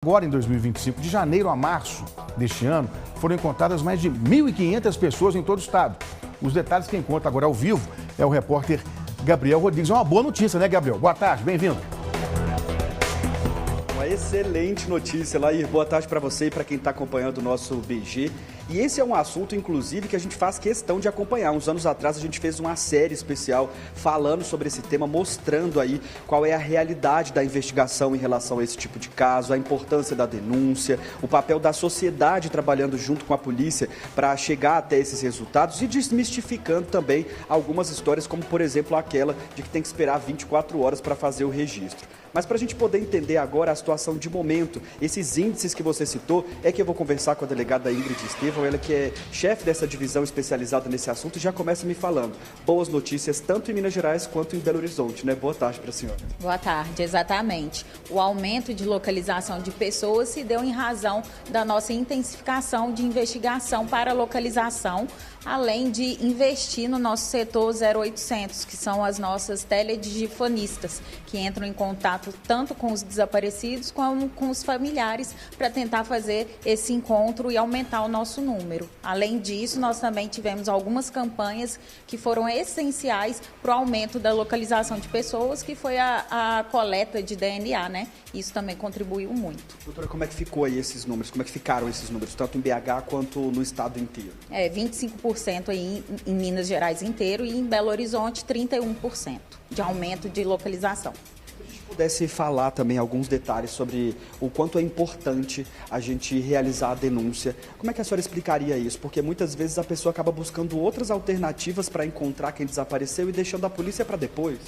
Agora, em 2025, de janeiro a março deste ano, foram encontradas mais de 1.500 pessoas em todo o estado. Os detalhes quem conta agora ao vivo é o repórter Gabriel Rodrigues. É uma boa notícia, né, Gabriel? Boa tarde, bem-vindo. Uma excelente notícia, Lair. Boa tarde para você e para quem está acompanhando o nosso BG. E esse é um assunto, inclusive, que a gente faz questão de acompanhar. Uns anos atrás a gente fez uma série especial falando sobre esse tema, mostrando aí qual é a realidade da investigação em relação a esse tipo de caso, a importância da denúncia, o papel da sociedade trabalhando junto com a polícia para chegar até esses resultados e desmistificando também algumas histórias, como, por exemplo, aquela de que tem que esperar 24 horas para fazer o registro. Mas para a gente poder entender agora a situação de momento, esses índices que você citou, é que eu vou conversar com a delegada Ingrid Estevão, ela que é chefe dessa divisão especializada nesse assunto, já começa me falando. Boas notícias tanto em Minas Gerais quanto em Belo Horizonte, né? Boa tarde para a senhora. Boa tarde, exatamente. O aumento de localização de pessoas se deu em razão da nossa intensificação de investigação para localização, além de investir no nosso setor 0800, que são as nossas teledigifonistas, que entram em contato tanto com os desaparecidos como com os familiares para tentar fazer esse encontro e aumentar o nosso número. Além disso, nós também tivemos algumas campanhas que foram essenciais para o aumento da localização de pessoas, que foi a coleta de DNA, né? Isso também contribuiu muito. Doutora, como é que ficou aí esses números? Como é que ficaram esses números, tanto em BH quanto no estado inteiro? 25% aí em Minas Gerais inteiro e em Belo Horizonte 31% de aumento de localização. Pudesse falar também alguns detalhes sobre o quanto é importante a gente realizar a denúncia. Como é que a senhora explicaria isso? Porque muitas vezes a pessoa acaba buscando outras alternativas para encontrar quem desapareceu e deixando a polícia para depois.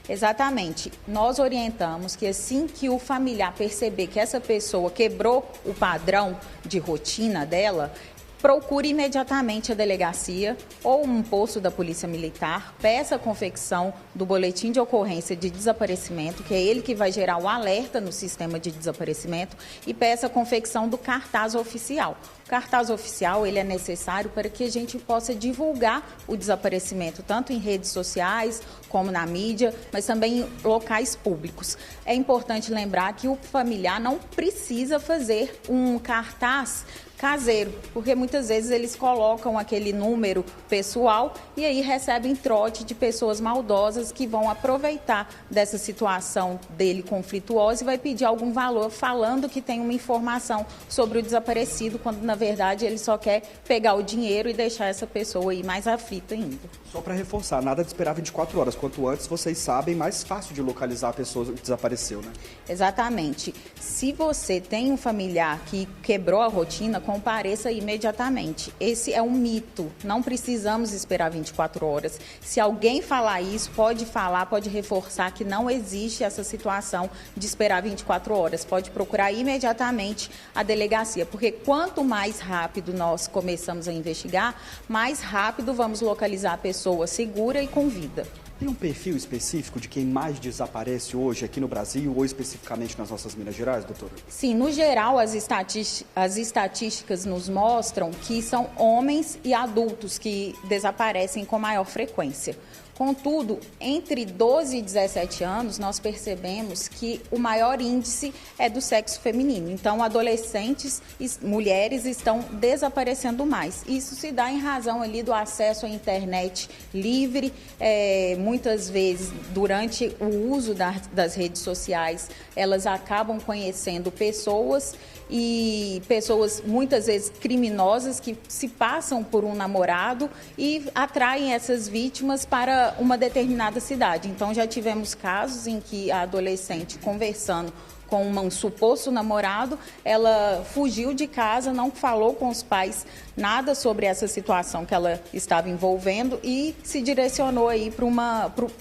Exatamente. Nós orientamos que assim que o familiar perceber que essa pessoa quebrou o padrão de rotina dela, procure imediatamente a delegacia ou um posto da Polícia Militar, peça a confecção do boletim de ocorrência de desaparecimento, que é ele que vai gerar o alerta no sistema de desaparecimento, e peça a confecção do cartaz oficial. O cartaz oficial ele é necessário para que a gente possa divulgar o desaparecimento, tanto em redes sociais como na mídia, mas também em locais públicos. É importante lembrar que o familiar não precisa fazer um cartaz caseiro, porque muitas vezes eles colocam aquele número pessoal e aí recebem trote de pessoas maldosas que vão aproveitar dessa situação dele conflituosa e vai pedir algum valor falando que tem uma informação sobre o desaparecido, quando na verdade ele só quer pegar o dinheiro e deixar essa pessoa aí mais aflita ainda. Só para reforçar, nada de esperar 24 horas. Quanto antes vocês sabem, mais fácil de localizar a pessoa que desapareceu, né? Exatamente. Se você tem um familiar que quebrou a rotina, compareça imediatamente. Esse é um mito. Não precisamos esperar 24 horas. Se alguém falar isso, pode falar, pode reforçar que não existe essa situação de esperar 24 horas. Pode procurar imediatamente a delegacia, porque quanto mais rápido nós começamos a investigar, mais rápido vamos localizar a pessoa segura e com vida. Tem um perfil específico de quem mais desaparece hoje aqui no Brasil ou especificamente nas nossas Minas Gerais, doutora? Sim, no geral as estatísticas nos mostram que são homens e adultos que desaparecem com maior frequência. Contudo, entre 12 e 17 anos, nós percebemos que o maior índice é do sexo feminino. Então, adolescentes e mulheres estão desaparecendo mais. Isso se dá em razão ali do acesso à internet livre. Muitas vezes, durante o uso das redes sociais, elas acabam conhecendo pessoas muitas vezes criminosas que se passam por um namorado e atraem essas vítimas para uma determinada cidade. Então já tivemos casos em que a adolescente conversando com um suposto namorado, ela fugiu de casa, não falou com os pais nada sobre essa situação que ela estava envolvendo e se direcionou aí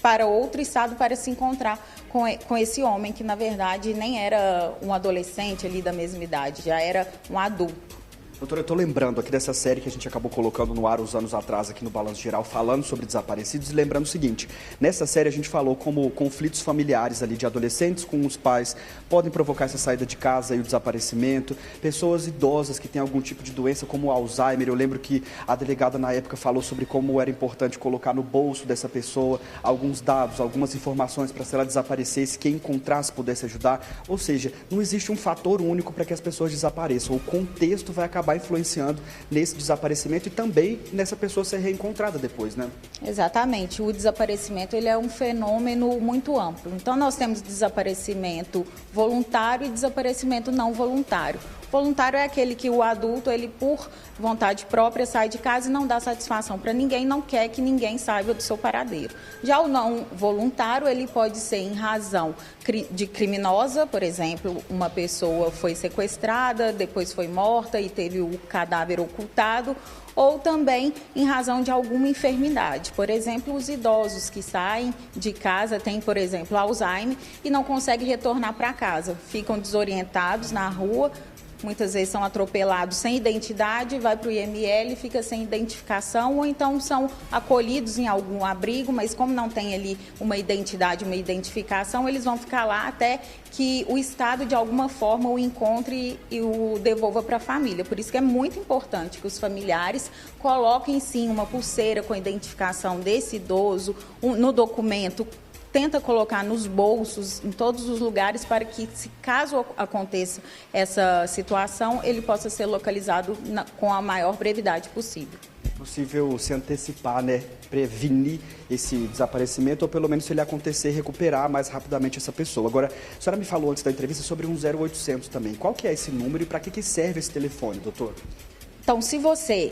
para outro estado para se encontrar com esse homem que, na verdade, nem era um adolescente ali da mesma idade, já era um adulto. Doutora, eu estou lembrando aqui dessa série que a gente acabou colocando no ar uns anos atrás aqui no Balanço Geral, falando sobre desaparecidos, e lembrando o seguinte, nessa série a gente falou como conflitos familiares ali de adolescentes com os pais podem provocar essa saída de casa e o desaparecimento, pessoas idosas que têm algum tipo de doença como Alzheimer. Eu lembro que a delegada na época falou sobre como era importante colocar no bolso dessa pessoa alguns dados, algumas informações para, se ela desaparecesse, quem encontrasse pudesse ajudar. Ou seja, não existe um fator único para que as pessoas desapareçam, o contexto vai acabar influenciando nesse desaparecimento e também nessa pessoa ser reencontrada depois, né? Exatamente. O desaparecimento ele é um fenômeno muito amplo. Então, nós temos desaparecimento voluntário e desaparecimento não voluntário. Voluntário é aquele que o adulto, ele por vontade própria, sai de casa e não dá satisfação para ninguém, não quer que ninguém saiba do seu paradeiro. Já o não voluntário, ele pode ser em razão de criminosa, por exemplo, uma pessoa foi sequestrada, depois foi morta e teve o cadáver ocultado, ou também em razão de alguma enfermidade. Por exemplo, os idosos que saem de casa, têm, por exemplo, Alzheimer e não conseguem retornar para casa, ficam desorientados na rua, muitas vezes são atropelados sem identidade, vai para o IML, fica sem identificação, ou então são acolhidos em algum abrigo, mas como não tem ali uma identidade, uma identificação, eles vão ficar lá até que o Estado, de alguma forma, o encontre e o devolva para a família. Por isso que é muito importante que os familiares coloquem, sim, uma pulseira com a identificação desse idoso no documento, tenta colocar nos bolsos, em todos os lugares, para que, se caso aconteça essa situação, ele possa ser localizado com a maior brevidade possível. É possível se antecipar, né? Prevenir esse desaparecimento, ou pelo menos, se ele acontecer, recuperar mais rapidamente essa pessoa. Agora, a senhora me falou antes da entrevista sobre um 0800 também. Qual que é esse número e para que serve esse telefone, doutor? Então, se você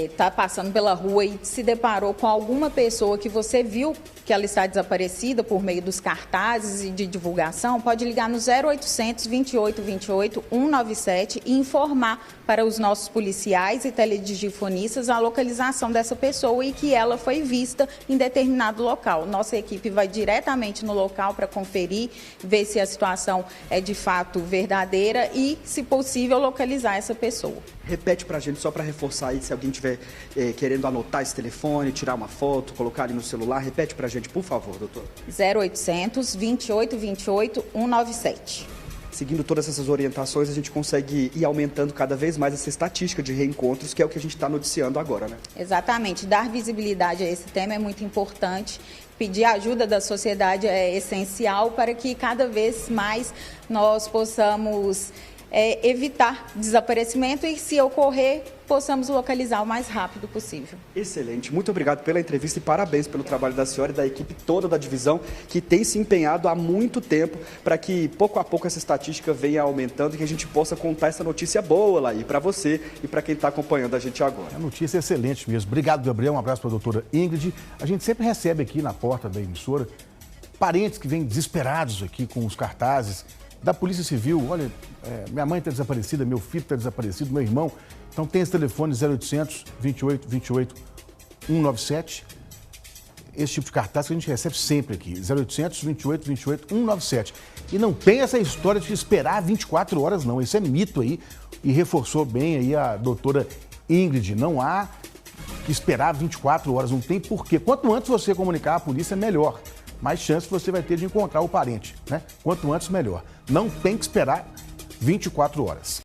está passando pela rua e se deparou com alguma pessoa que você viu que ela está desaparecida por meio dos cartazes e de divulgação, pode ligar no 0800 28 28 197 e informar para os nossos policiais e teledigifonistas a localização dessa pessoa e que ela foi vista em determinado local. Nossa equipe vai diretamente no local para conferir, ver se a situação é de fato verdadeira e, se possível, localizar essa pessoa. Repete para a gente, só para reforçar aí, se alguém estiver querendo anotar esse telefone, tirar uma foto, colocar ali no celular, repete para a gente, por favor, doutor. 0800 28 28 197. Seguindo todas essas orientações, a gente consegue ir aumentando cada vez mais essa estatística de reencontros, que é o que a gente está noticiando agora, né? Exatamente. Dar visibilidade a esse tema é muito importante. Pedir a ajuda da sociedade é essencial para que cada vez mais nós possamos evitar desaparecimento e, se ocorrer, possamos localizar o mais rápido possível. Excelente. Muito obrigado pela entrevista e parabéns pelo trabalho da senhora e da equipe toda da divisão, que tem se empenhado há muito tempo para que, pouco a pouco, essa estatística venha aumentando e que a gente possa contar essa notícia boa lá para você e para quem está acompanhando a gente agora. A notícia é excelente mesmo. Obrigado, Gabriel. Um abraço para a doutora Ingrid. A gente sempre recebe aqui na porta da emissora parentes que vêm desesperados aqui com os cartazes da Polícia Civil. Olha, minha mãe está desaparecida, meu filho está desaparecido, meu irmão. Então tem esse telefone 0800 28 28 197. Esse tipo de cartaz que a gente recebe sempre aqui. 0800 28 28 197. E não tem essa história de esperar 24 horas, não. Isso é mito aí. E reforçou bem aí a doutora Ingrid. Não há que esperar 24 horas, não tem porquê. Quanto antes você comunicar à polícia, melhor. Mais chance você vai ter de encontrar o parente, né? Quanto antes, melhor. Não tem que esperar 24 horas.